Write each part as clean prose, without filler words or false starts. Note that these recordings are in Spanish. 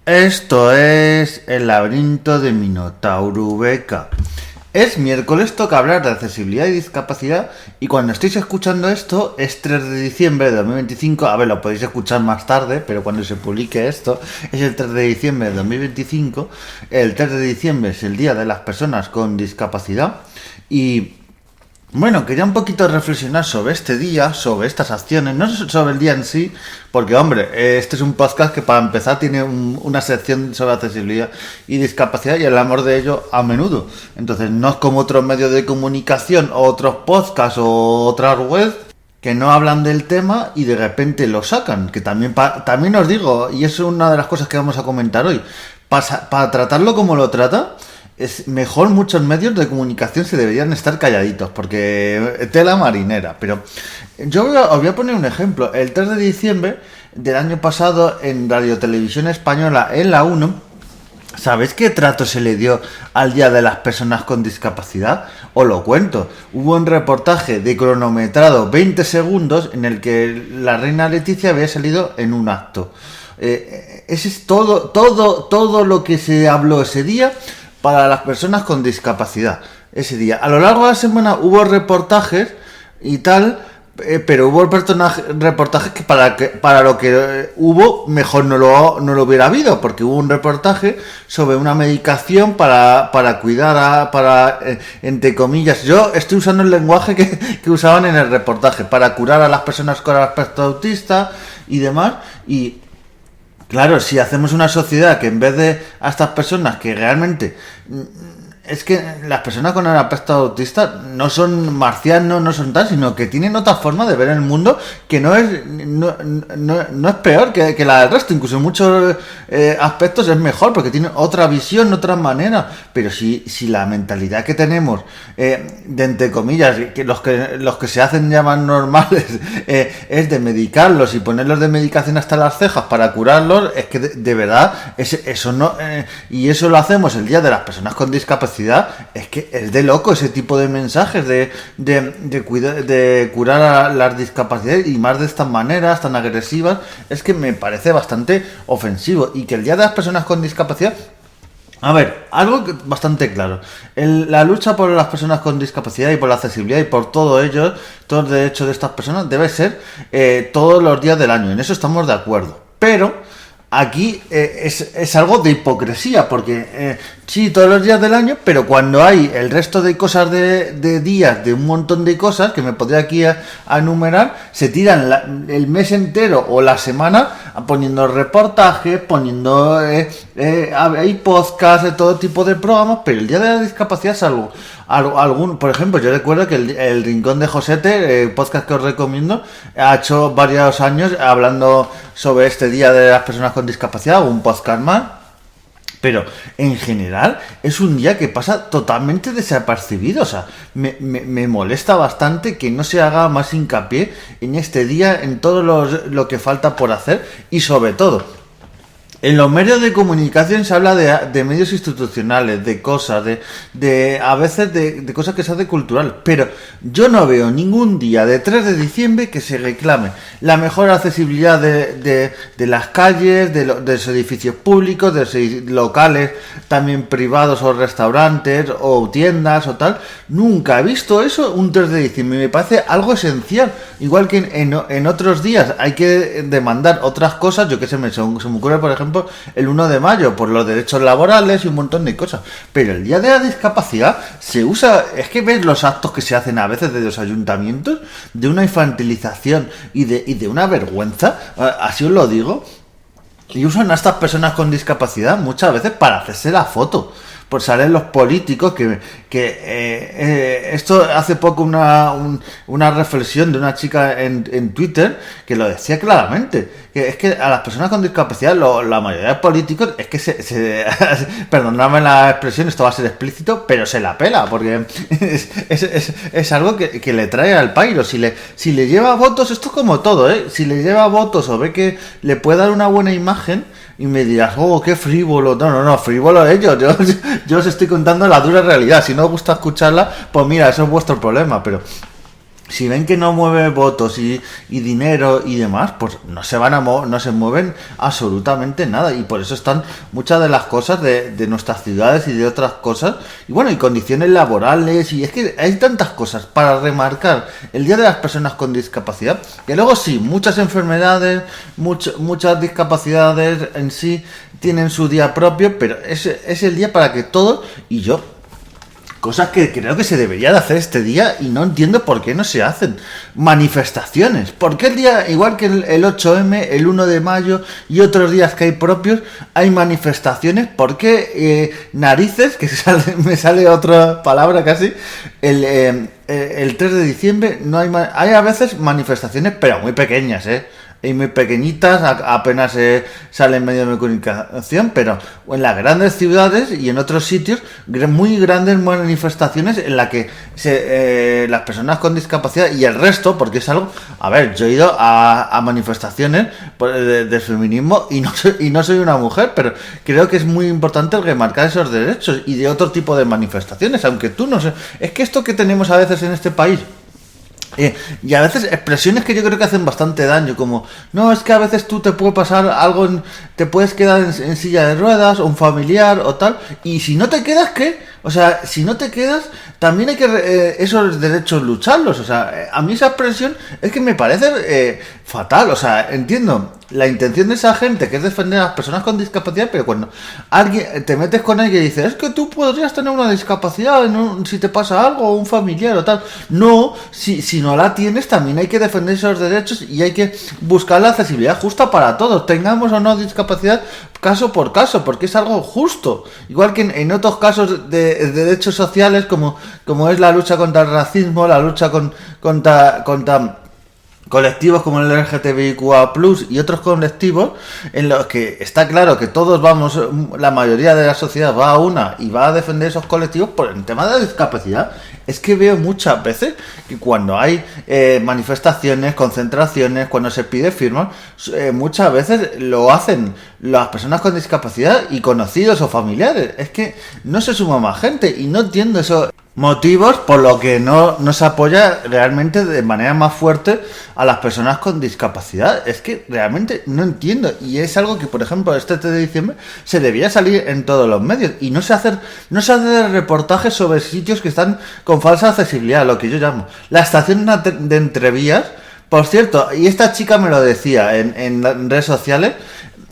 Esto es el laberinto de Minotauro Beca. Es miércoles, toca hablar de accesibilidad y discapacidad, y cuando estéis escuchando esto es 3 de diciembre de 2025. A ver, lo podéis escuchar más tarde, pero cuando se publique esto es el 3 de diciembre de 2025. El 3 de diciembre es el Día de las Personas con Discapacidad y bueno, quería un poquito reflexionar sobre este día, sobre estas acciones, no sobre el día en sí, porque hombre, este es un podcast que para empezar tiene una sección sobre accesibilidad y discapacidad y el amor de ello a menudo. Entonces no es como otros medios de comunicación o otros podcasts o otras webs que no hablan del tema y de repente lo sacan, que también, también os digo, y eso es una de las cosas que vamos a comentar hoy, para tratarlo como lo trata. Es mejor, muchos medios de comunicación se deberían estar calladitos, porque tela marinera. Pero os voy a poner un ejemplo. El 3 de diciembre del año pasado en Radio Televisión Española, en la 1, ¿sabéis qué trato se le dio al Día de las Personas con Discapacidad? Os lo cuento. Hubo un reportaje de cronometrado 20 segundos en el que la reina Leticia había salido en un acto. Ese es todo lo que se habló ese día para las personas con discapacidad. Ese día, a lo largo de la semana hubo reportajes y tal, pero hubo reportajes que para lo que hubo mejor no lo hubiera habido, porque hubo un reportaje sobre una medicación para cuidar entre comillas, yo estoy usando el lenguaje que usaban en el reportaje, para curar a las personas con aspecto autista y demás. Y claro, si hacemos una sociedad que en vez de a estas personas que realmente... Es que las personas con el aspecto autista no son marcianos, no son tal, sino que tienen otra forma de ver el mundo que no es peor que la del resto. Incluso en muchos aspectos es mejor porque tienen otra visión, otra manera. Pero si la mentalidad que tenemos, de entre comillas, que los que se hacen llaman normales, es de medicarlos y ponerlos de medicación hasta las cejas para curarlos, es que de verdad eso no... y eso lo hacemos el Día de las Personas con Discapacidad. Es que es de loco ese tipo de mensajes de curar a las discapacidades, y más de estas maneras tan agresivas. Es que me parece bastante ofensivo. Y que el Día de las Personas con Discapacidad... A ver, algo bastante claro. La lucha por las personas con discapacidad y por la accesibilidad y por todo ello, todos los derechos de estas personas, debe ser todos los días del año. En eso estamos de acuerdo. Pero aquí es algo de hipocresía, porque sí, todos los días del año, pero cuando hay el resto de cosas de días, de un montón de cosas que me podría aquí a enumerar, se tiran el mes entero o la semana poniendo reportajes, poniendo hay podcasts de todo tipo de programas, pero el Día de la Discapacidad es algún, por ejemplo, yo recuerdo que el Rincón de Josete, el podcast que os recomiendo, ha hecho varios años hablando sobre este Día de las Personas con Discapacidad, un podcast más. Pero en general es un día que pasa totalmente desapercibido. O sea, me molesta bastante que no se haga más hincapié en este día, en todo lo que falta por hacer. Y sobre todo, en los medios de comunicación se habla de medios institucionales, de cosas, a veces de cosas que se hacen cultural, pero yo no veo ningún día de 3 de diciembre que se reclame la mejor accesibilidad de las calles, de los edificios públicos, de los locales también privados o restaurantes o tiendas o tal. Nunca he visto eso un 3 de diciembre, me parece algo esencial. Igual que en otros días hay que demandar otras cosas, yo que sé, se me ocurre por ejemplo el 1 de mayo por los derechos laborales y un montón de cosas, pero el Día de la Discapacidad se usa, es que ves los actos que se hacen a veces de los ayuntamientos, de una infantilización y de una vergüenza, así os lo digo, y usan a estas personas con discapacidad muchas veces para hacerse la foto. Por salen los políticos esto hace poco una reflexión de una chica en Twitter que lo decía claramente, que es que a las personas con discapacidad la mayoría de políticos es que perdonadme la expresión, esto va a ser explícito, pero se la pela, porque es algo que le trae al pairo. Si le lleva votos, esto es como todo, si le lleva votos o ve que le puede dar una buena imagen, y me dirás, oh, qué frívolo. No, frívolo ellos. Yo os estoy contando la dura realidad. Si no os gusta escucharla, pues mira, eso es vuestro problema. Pero si ven que no mueve votos y dinero y demás, pues no se van a no se mueven absolutamente nada. Y por eso están muchas de las cosas de nuestras ciudades y de otras cosas. Y bueno, y condiciones laborales. Y es que hay tantas cosas para remarcar el Día de las Personas con Discapacidad. Que luego sí, muchas enfermedades, muchas discapacidades en sí tienen su día propio. Pero es el día para que todos, y yo, cosas que creo que se debería de hacer este día y no entiendo por qué no se hacen. Manifestaciones. ¿Por qué el día, igual que el 8M, el 1 de mayo y otros días que hay propios, hay manifestaciones? ¿Por qué narices, que me sale otra palabra casi, el 3 de diciembre no hay... Hay a veces manifestaciones, pero muy pequeñas, y muy pequeñitas, apenas salen en medio de comunicación, pero en las grandes ciudades y en otros sitios, muy grandes manifestaciones en las que las personas con discapacidad y el resto, porque es algo... A ver, yo he ido a manifestaciones de feminismo y no soy una mujer, pero creo que es muy importante remarcar esos derechos y de otro tipo de manifestaciones, aunque tú no sé... Es que esto que tenemos a veces en este país... y a veces expresiones que yo creo que hacen bastante daño, como, no, es que a veces tú te puede pasar algo, te puedes quedar en silla de ruedas, o un familiar, o tal, y si no te quedas, ¿qué? O sea, si no te quedas, también hay que esos derechos lucharlos. O sea, a mí esa expresión es que me parece fatal. O sea, entiendo la intención de esa gente, que es defender a las personas con discapacidad, pero cuando alguien te metes con alguien y dices, es que tú podrías tener una discapacidad si te pasa algo, o un familiar o tal. No, si no la tienes, también hay que defender esos derechos y hay que buscar la accesibilidad justa para todos, tengamos o no discapacidad, caso por caso, porque es algo justo. Igual que en otros casos de derechos sociales, como es la lucha contra el racismo, la lucha contra colectivos como el LGTBIQA+, y otros colectivos en los que está claro que todos vamos, la mayoría de la sociedad va a una y va a defender esos colectivos por el tema de la discapacidad. Es que veo muchas veces que cuando hay manifestaciones, concentraciones, cuando se pide firmas, muchas veces lo hacen las personas con discapacidad y conocidos o familiares. Es que no se suma más gente y no entiendo eso. Motivos por lo que no se apoya realmente de manera más fuerte a las personas con discapacidad. Es que realmente no entiendo. Y es algo que, por ejemplo, este 3 de diciembre se debía salir en todos los medios. Y no se hace reportajes sobre sitios que están con falsa accesibilidad, lo que yo llamo la estación de entrevías. Por cierto, y esta chica me lo decía en redes sociales,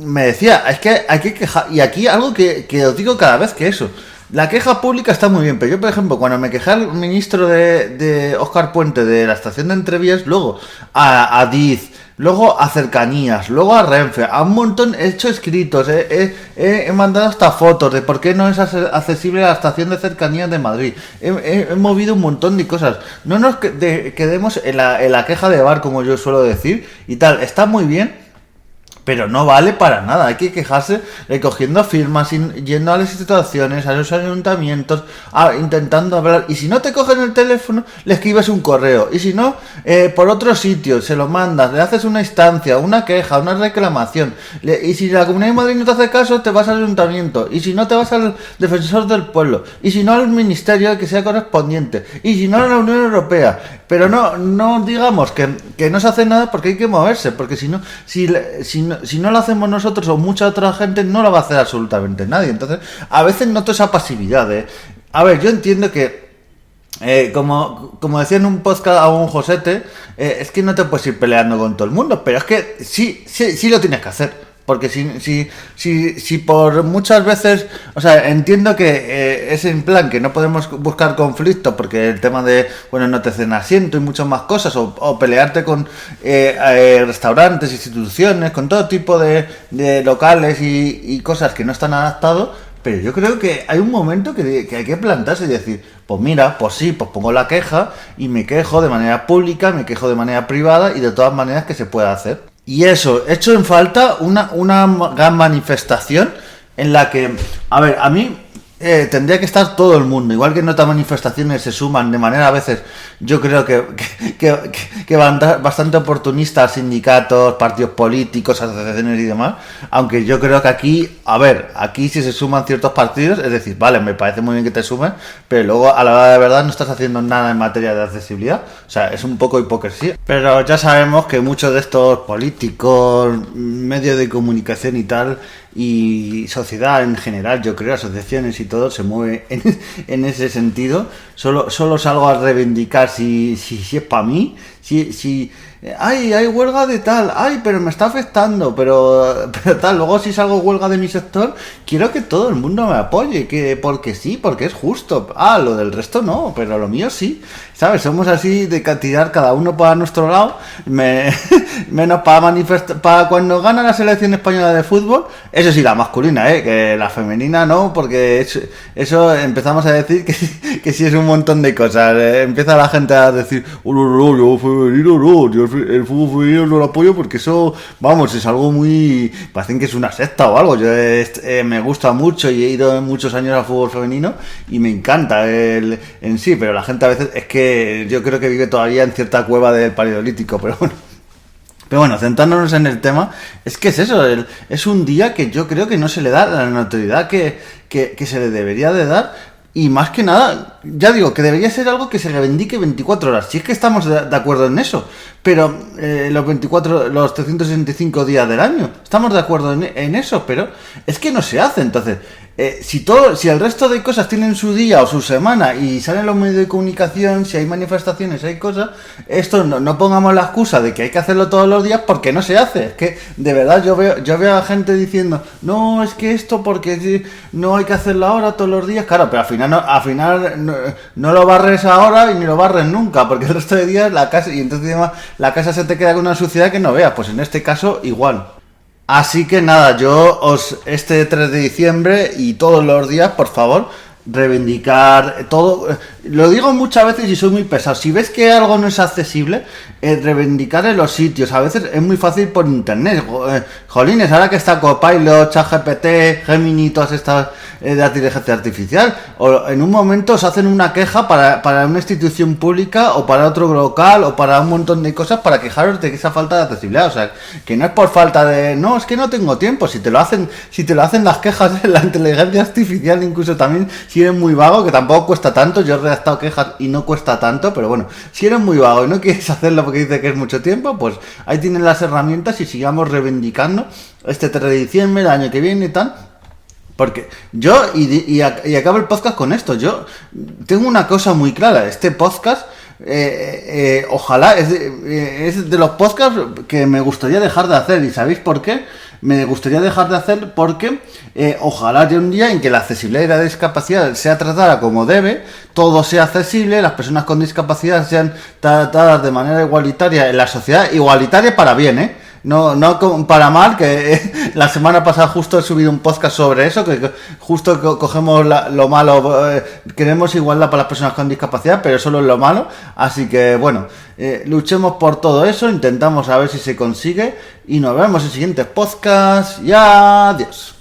me decía, es que hay que quejar. Y aquí algo que os digo cada vez, que eso, la queja pública está muy bien, pero yo, por ejemplo, cuando me quejé al ministro de Óscar Puente de la estación de Entrevías, luego a DIZ, luego a Cercanías, luego a Renfe, a un montón, he hecho escritos, he mandado hasta fotos de por qué no es accesible la estación de Cercanías de Madrid, he movido un montón de cosas. No nos quedemos en la queja de bar, como yo suelo decir, y tal, está muy bien, pero no vale para nada. Hay que quejarse recogiendo firmas, yendo a las instituciones, a los ayuntamientos, intentando hablar. Y si no te cogen el teléfono, le escribes un correo. Y si no, por otro sitio, se lo mandas, le haces una instancia, una queja, una reclamación. Y si la Comunidad de Madrid no te hace caso, te vas al ayuntamiento. Y si no, te vas al defensor del pueblo. Y si no, al ministerio que sea correspondiente. Y si no, a la Unión Europea. Pero no digamos que no se hace nada, porque hay que moverse. Porque si no lo hacemos nosotros o mucha otra gente, no lo va a hacer absolutamente nadie. Entonces, a veces noto esa pasividad. A ver, yo entiendo que, como decía en un podcast a un Josete, es que no te puedes ir peleando con todo el mundo, pero es que sí lo tienes que hacer. Porque si por muchas veces, o sea, entiendo que es en plan que no podemos buscar conflicto porque el tema de, bueno, no te ceden asiento y muchas más cosas, o pelearte con restaurantes, instituciones, con todo tipo de locales y cosas que no están adaptados, pero yo creo que hay un momento que hay que plantarse y decir, pues mira, pues sí, pues pongo la queja y me quejo de manera pública, me quejo de manera privada y de todas maneras que se pueda hacer. Y eso, he hecho en falta una gran manifestación en la que, a ver, a mí Tendría que estar todo el mundo, igual que en otras manifestaciones se suman de manera a veces, yo creo que bastante oportunista, sindicatos, partidos políticos, asociaciones y demás, aunque yo creo que aquí, a ver, aquí si se suman ciertos partidos, es decir, vale, me parece muy bien que te sumen, pero luego a la hora de verdad no estás haciendo nada en materia de accesibilidad, o sea, es un poco hipocresía. Pero ya sabemos que muchos de estos políticos, medios de comunicación y tal, y sociedad en general, yo creo, asociaciones y todo, se mueve en ese sentido. Solo salgo a reivindicar si es para mí, si ay, hay huelga de tal, ay, pero me está afectando, pero tal, luego si salgo huelga de mi sector, quiero que todo el mundo me apoye, porque sí, porque es justo. Ah, lo del resto no, pero lo mío sí, ¿sabes? Somos así de tirar cada uno para nuestro lado, menos para manifestar, para cuando gana la selección española de fútbol, eso sí, la masculina, que la femenina no, porque eso empezamos a decir que sí es un montón de cosas. Empieza la gente a decir, oh, no, yo femenino no, yo el fútbol femenino no lo apoyo porque eso, vamos, es algo muy... Parecen que es una secta o algo. Yo me gusta mucho y he ido muchos años al fútbol femenino y me encanta en sí, pero la gente a veces es que yo creo que vive todavía en cierta cueva del paleolítico, pero bueno. Pero bueno, centrándonos en el tema, es que es eso, es un día que yo creo que no se le da la notoriedad que se le debería de dar. Y más que nada, ya digo, que debería ser algo que se reivindique 24 horas. Si es que estamos de acuerdo en eso. Pero los 365 días del año, estamos de acuerdo en eso, pero es que no se hace. Entonces, si el resto de cosas tienen su día o su semana y salen los medios de comunicación, si hay manifestaciones, hay cosas, esto no pongamos la excusa de que hay que hacerlo todos los días porque no se hace. Es que de verdad yo veo a gente diciendo, no, es que esto porque no hay que hacerlo ahora todos los días. Claro, pero al final no lo barres ahora y ni lo barres nunca, porque el resto de días la casa, y entonces además la casa se te queda con una suciedad que no veas. Pues en este caso igual. Así que nada, este 3 de diciembre y todos los días, por favor, reivindicar todo. Lo digo muchas veces y soy muy pesado. Si ves que algo no es accesible, reivindicar en los sitios. A veces es muy fácil por internet. Jolines, ahora que está Copilot, ChatGPT, Gemini, todas estas de la inteligencia artificial, o en un momento os hacen una queja para una institución pública o para otro local o para un montón de cosas para quejaros de esa falta de accesibilidad. O sea, que no es por falta de, no, es que no tengo tiempo. Si te lo hacen las quejas de la inteligencia artificial, incluso también si eres muy vago, que tampoco cuesta tanto. Yo he redactado quejas y no cuesta tanto, pero bueno, si eres muy vago y no quieres hacerlo porque dices que es mucho tiempo, pues ahí tienen las herramientas y sigamos reivindicando este 3 de diciembre, el año que viene y tal. Porque yo, y acabo el podcast con esto, yo tengo una cosa muy clara, este podcast, ojalá, es de los podcasts que me gustaría dejar de hacer, ¿y sabéis por qué? Me gustaría dejar de hacer porque ojalá haya un día en que la accesibilidad y la discapacidad sea tratada como debe, todo sea accesible, las personas con discapacidad sean tratadas de manera igualitaria en la sociedad, igualitaria para bien, no para mal, que la semana pasada justo he subido un podcast sobre eso, que justo cogemos lo malo, queremos igualdad para las personas con discapacidad, pero solo es lo malo, así que bueno, luchemos por todo eso, intentamos a ver si se consigue, y nos vemos en siguientes podcasts, y adiós.